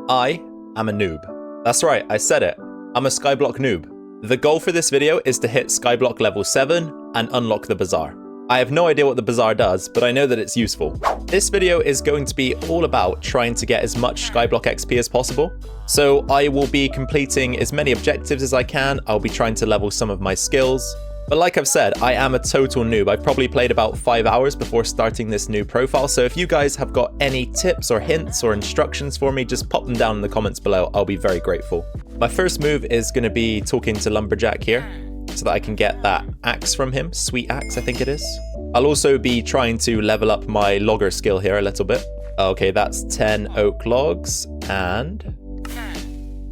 I am a noob. That's right, I said it. I'm a skyblock noob. The goal for this video is to hit skyblock level 7 and unlock the bazaar. I have no idea what the bazaar does, but I know that it's useful. This video is going to be all about trying to get as much skyblock XP as possible. So I will be completing as many objectives as I can. I'll be trying to level some of my skills. But like I've said, I am a total noob. I've probably played about 5 hours before starting this new profile. So if you guys have got any tips or hints or instructions for me, just pop them down in the comments below. I'll be very grateful. My first move is going to be talking to Lumberjack here so that I can get that axe from him. Sweet axe, I think it is. I'll also be trying to level up my logger skill here a little bit. Okay, that's 10 oak logs and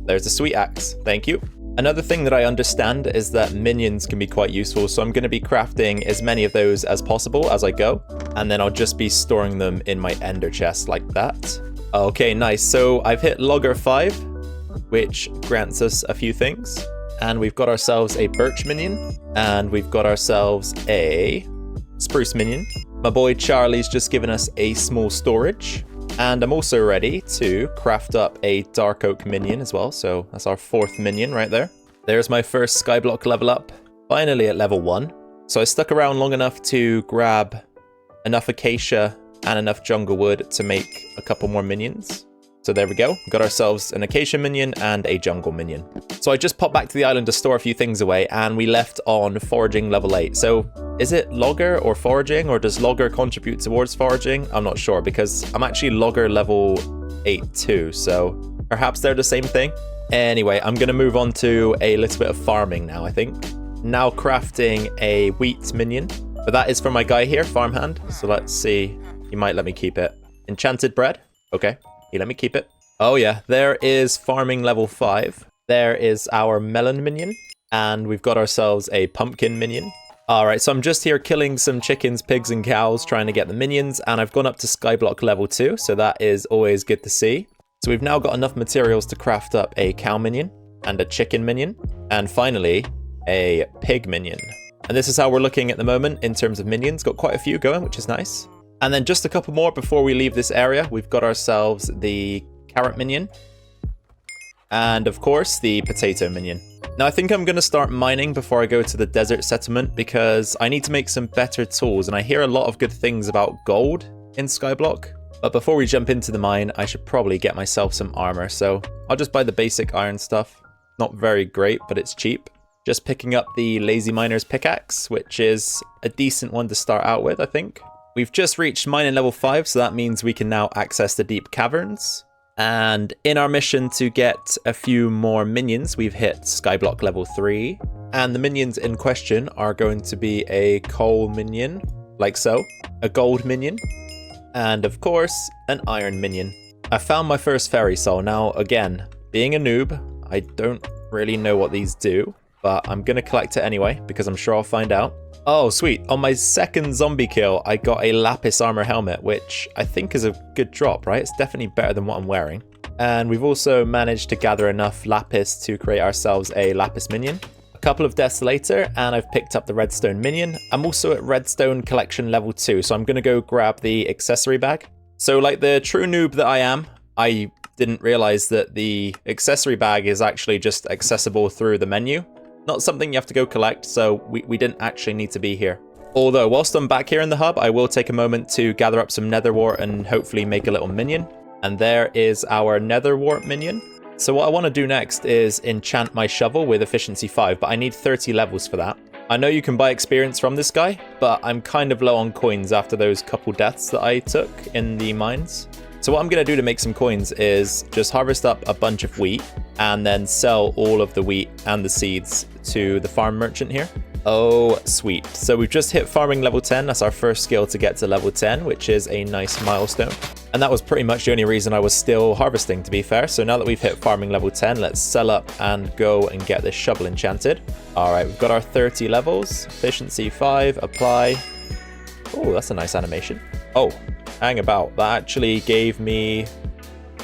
there's a sweet axe. Thank you. Another thing that I understand is that minions can be quite useful, so I'm going to be crafting as many of those as possible as I go, and then I'll just be storing them in my ender chest like that. Okay, nice. So I've hit logger 5, which grants us a few things, and we've got ourselves a birch minion, and we've got ourselves a spruce minion. My boy Charlie's just given us a small storage. And I'm also ready to craft up a dark oak minion as well. So that's our 4th minion right there. There's my first skyblock level up, finally at level 1. So I stuck around long enough to grab enough acacia and enough jungle wood to make a couple more minions. So there we go. We've got ourselves an acacia minion and a jungle minion. So I just popped back to the island to store a few things away, and we left on foraging level 8. So is it logger or foraging, or does logger contribute towards foraging? I'm not sure, because I'm actually logger level 8 too, so perhaps they're the same thing. Anyway, I'm going to move on to a little bit of farming now, I think. Now crafting a wheat minion, but that is for my guy here, farmhand. So let's see. He might let me keep it. Enchanted bread. Okay. Let me keep it. Oh yeah, there is farming level 5. There is our melon minion, and we've got ourselves a pumpkin minion. Alright, so I'm just here killing some chickens, pigs, and cows, trying to get the minions, and I've gone up to skyblock level 2, so that is always good to see. So we've now got enough materials to craft up a cow minion, and a chicken minion, and finally, a pig minion. And this is how we're looking at the moment in terms of minions. Got quite a few going, which is nice. And then just a couple more before we leave this area. We've got ourselves the carrot minion. And of course, the potato minion. Now I think I'm going to start mining before I go to the desert settlement, because I need to make some better tools. And I hear a lot of good things about gold in skyblock. But before we jump into the mine, I should probably get myself some armor. So I'll just buy the basic iron stuff. Not very great, but it's cheap. Just picking up the lazy miner's pickaxe, which is a decent one to start out with, I think. We've just reached mining level 5, so that means we can now access the deep caverns. And in our mission to get a few more minions, we've hit skyblock level 3. And the minions in question are going to be a coal minion, like so, a gold minion, and of course, an iron minion. I found my first fairy soul. Now, again, being a noob, I don't really know what these do, but I'm going to collect it anyway, because I'm sure I'll find out. Oh, sweet. On my second zombie kill, I got a lapis armor helmet, which I think is a good drop, right? It's definitely better than what I'm wearing. And we've also managed to gather enough lapis to create ourselves a lapis minion. A couple of deaths later, and I've picked up the redstone minion. I'm also at redstone collection level 2, so I'm going to go grab the accessory bag. So like the true noob that I am, I didn't realize that the accessory bag is actually just accessible through the menu. Not something you have to go collect, so we didn't actually need to be here. Although, whilst I'm back here in the hub, I will take a moment to gather up some nether wart and hopefully make a little minion. And there is our nether wart minion. So what I want to do next is enchant my shovel with efficiency 5, but I need 30 levels for that. I know you can buy experience from this guy, but I'm kind of low on coins after those couple deaths that I took in the mines. So what I'm going to do to make some coins is just harvest up a bunch of wheat and then sell all of the wheat and the seeds to the farm merchant here. Oh, sweet. So we've just hit farming level 10. That's our first skill to get to level 10, which is a nice milestone. And that was pretty much the only reason I was still harvesting, to be fair. So now that we've hit farming level 10, let's sell up and go and get this shovel enchanted. All right, we've got our 30 levels. Efficiency 5, apply. Oh, that's a nice animation. Oh, hang about. That actually gave me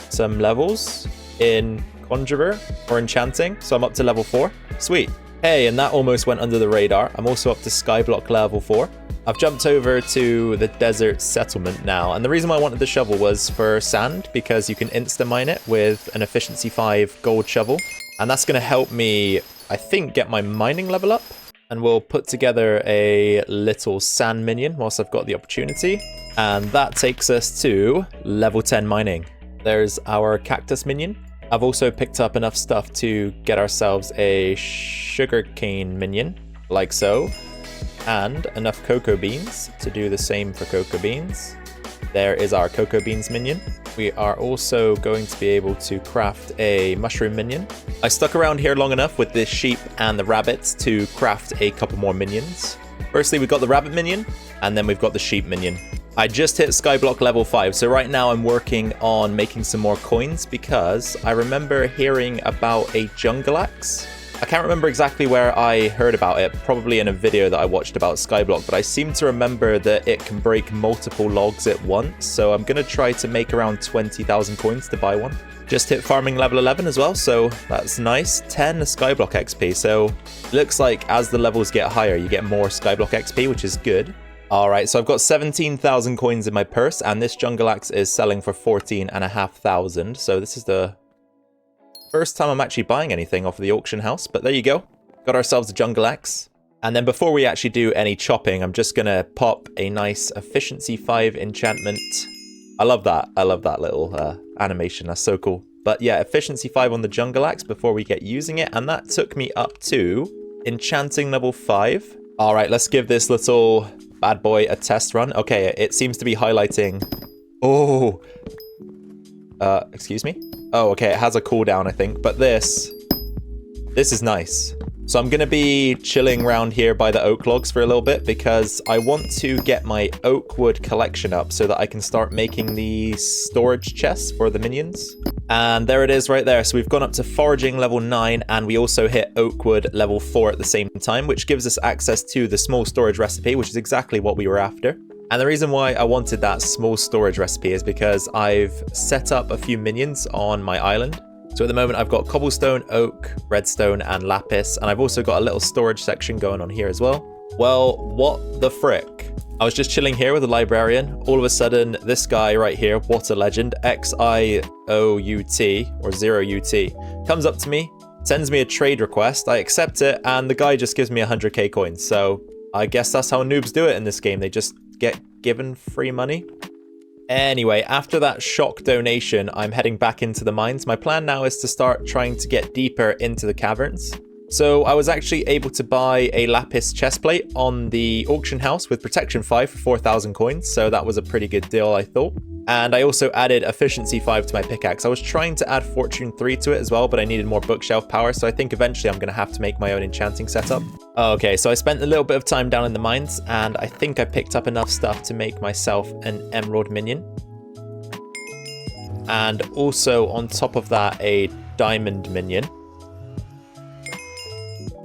some levels in Conjurer or Enchanting. So I'm up to level 4. Sweet. Hey, and that almost went under the radar. I'm also up to skyblock level 4. I've jumped over to the desert settlement now, and the reason why I wanted the shovel was for sand, because you can insta-mine it with an efficiency 5 gold shovel, and that's going to help me, I think, get my mining level up. And we'll put together a little sand minion whilst I've got the opportunity, and that takes us to level 10 mining. There's our cactus minion. I've also picked up enough stuff to get ourselves a sugarcane minion, like so, and enough cocoa beans to do the same for cocoa beans. There is our cocoa beans minion. We are also going to be able to craft a mushroom minion. I stuck around here long enough with the sheep and the rabbits to craft a couple more minions. Firstly, we've got the rabbit minion, and then we've got the sheep minion. I just hit skyblock level 5, so right now I'm working on making some more coins because I remember hearing about a jungle axe. I can't remember exactly where I heard about it, probably in a video that I watched about skyblock, but I seem to remember that it can break multiple logs at once, so I'm going to try to make around 20,000 coins to buy one. Just hit farming level 11 as well, so that's nice. 10 skyblock XP, so it looks like as the levels get higher, you get more skyblock XP, which is good. Alright, so I've got 17,000 coins in my purse, and this jungle axe is selling for 14,500, so this is the first time I'm actually buying anything off of the auction house, but there you go. Got ourselves a jungle axe. And then before we actually do any chopping, I'm just gonna pop a nice efficiency 5 enchantment. I love that. I love that little animation. That's so cool. But yeah, efficiency 5 on the jungle axe before we get using it. And that took me up to enchanting level 5. All right, let's give this little bad boy a test run. Okay, it seems to be highlighting. Oh, excuse me? Oh, okay, it has a cooldown, I think, but this is nice. So I'm going to be chilling around here by the oak logs for a little bit because I want to get my oak wood collection up so that I can start making the storage chests for the minions. And there it is right there. So we've gone up to foraging level 9 and we also hit oak wood level 4 at the same time, which gives us access to the small storage recipe, which is exactly what we were after. And the reason why I wanted that small storage recipe is because I've set up a few minions on my island. So at the moment I've got cobblestone, oak, redstone, and lapis. And I've also got a little storage section going on here as well. Well, what the frick? I was just chilling here with a librarian. All of a sudden, this guy right here, what a legend, XIOUT or 0UT, comes up to me, sends me a trade request. I accept it, and the guy just gives me 100k coins. So I guess that's how noobs do it in this game. They just get given free money. Anyway, after that shock donation, I'm heading back into the mines. My plan now is to start trying to get deeper into the caverns. So I was actually able to buy a lapis chestplate on the auction house with protection 5 for 4,000 coins. So that was a pretty good deal, I thought. And I also added efficiency 5 to my pickaxe. I was trying to add fortune 3 to it as well, but I needed more bookshelf power. So I think eventually I'm going to have to make my own enchanting setup. Okay, so I spent a little bit of time down in the mines and I think I picked up enough stuff to make myself an emerald minion. And also on top of that, a diamond minion.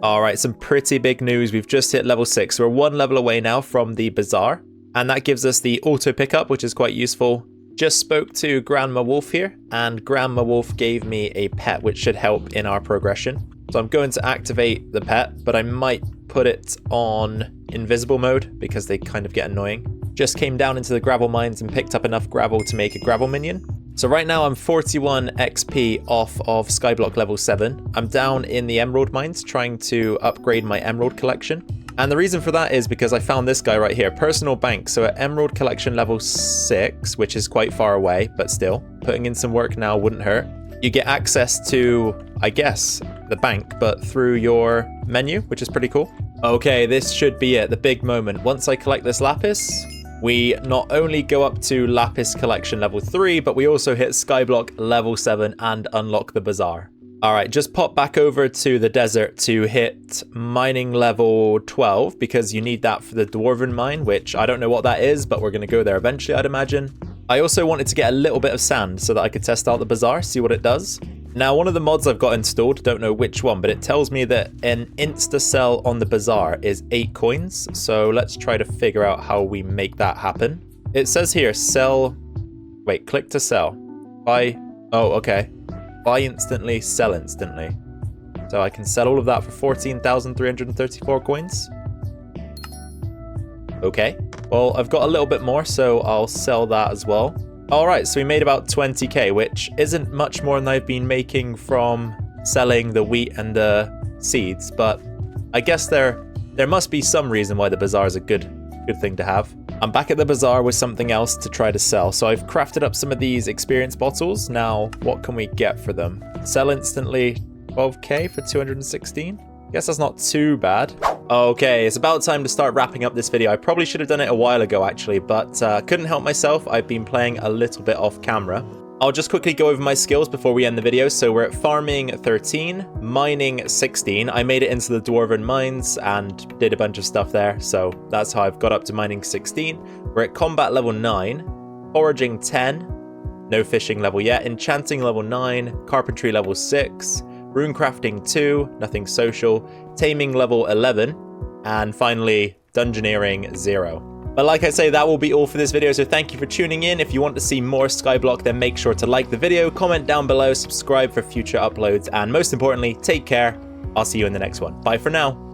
All right, some pretty big news. We've just hit level 6. We're one level away now from the bazaar. And that gives us the auto pickup, which is quite useful. Just spoke to Grandma Wolf here, and Grandma Wolf gave me a pet, which should help in our progression. So I'm going to activate the pet, but I might put it on invisible mode because they kind of get annoying. Just came down into the gravel mines and picked up enough gravel to make a gravel minion. So right now I'm 41 XP off of skyblock level 7. I'm down in the emerald mines trying to upgrade my emerald collection. And the reason for that is because I found this guy right here, personal bank. So at emerald collection level 6, which is quite far away, but still putting in some work now wouldn't hurt. You get access to, I guess, the bank, but through your menu, which is pretty cool. Okay, this should be it, the big moment. Once I collect this lapis, we not only go up to lapis collection level 3, but we also hit skyblock level 7 and unlock the bazaar. All right, just pop back over to the desert to hit mining level 12 because you need that for the dwarven mine, which I don't know what that is, but we're going to go there eventually, I'd imagine. I also wanted to get a little bit of sand so that I could test out the bazaar, see what it does. Now, one of the mods I've got installed, don't know which one, but it tells me that an insta sell on the bazaar is 8 coins. So let's try to figure out how we make that happen. It says here, sell, wait, click to sell. Buy, oh, okay. Buy instantly, sell instantly. So I can sell all of that for 14,334 coins. Okay, well, I've got a little bit more, so I'll sell that as well. All right, so we made about 20k, which isn't much more than I've been making from selling the wheat and the seeds, but I guess there must be some reason why the bazaar is a good thing to have. I'm back at the bazaar with something else to try to sell. So I've crafted up some of these experience bottles. Now, what can we get for them? Sell instantly 12k for 216? Guess that's not too bad. Okay, it's about time to start wrapping up this video. I probably should have done it a while ago actually, but couldn't help myself. I've been playing a little bit off camera. I'll just quickly go over my skills before we end the video. So we're at farming 13, mining 16. I made it into the dwarven mines and did a bunch of stuff there. So that's how I've got up to mining 16. We're at combat level 9, foraging 10, no fishing level yet, enchanting level 9, carpentry level 6, runecrafting 2, nothing social, taming level 11, and finally dungeoneering 0. But like I say, that will be all for this video, so thank you for tuning in. If you want to see more SkyBlock, then make sure to like the video, comment down below, subscribe for future uploads, and most importantly, take care. I'll see you in the next one. Bye for now.